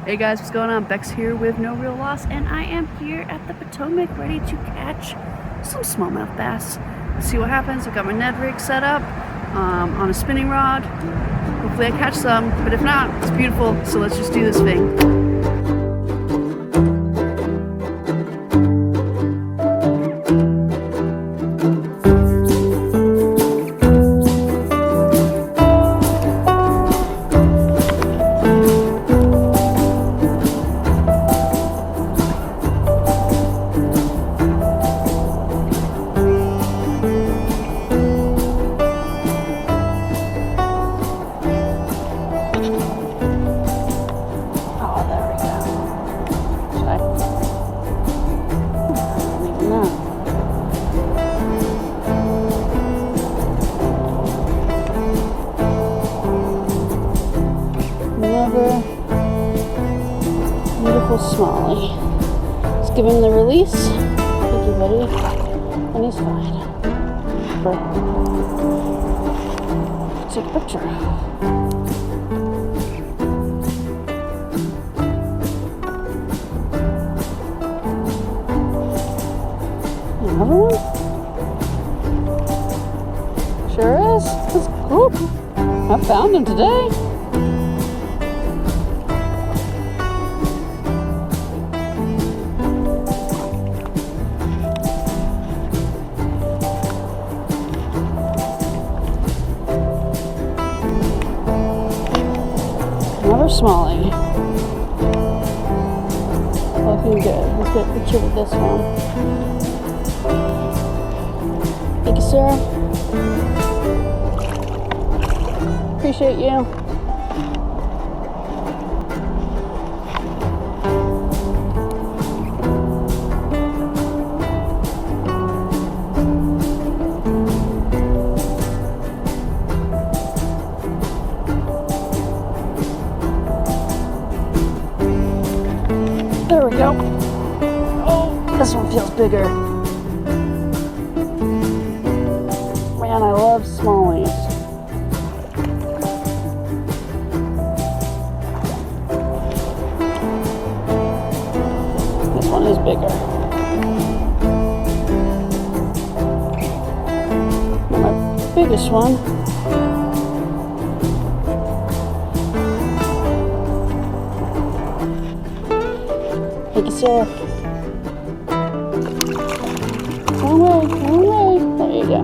Hey guys, what's going on? Bex here with No Real Loss, and I am here at the Potomac ready to catch some smallmouth bass. Let's see what happens. I've got my nedrig set up on a spinning rod. Hopefully I catch some, but if not, it's beautiful, so let's just do this thing. Beautiful smallie. Let's give him the release. Thank you, buddy. And he's fine. Take a picture. Another one? Sure is. That's cool. I found him today. Another smallie. Looking good. Let's get a picture of this one. Thank you, sir. Appreciate you. There we go. Oh, this one feels bigger. Man, I love smallies. This one is bigger. And my biggest one. Thank you, sir. One way, one way. There you go.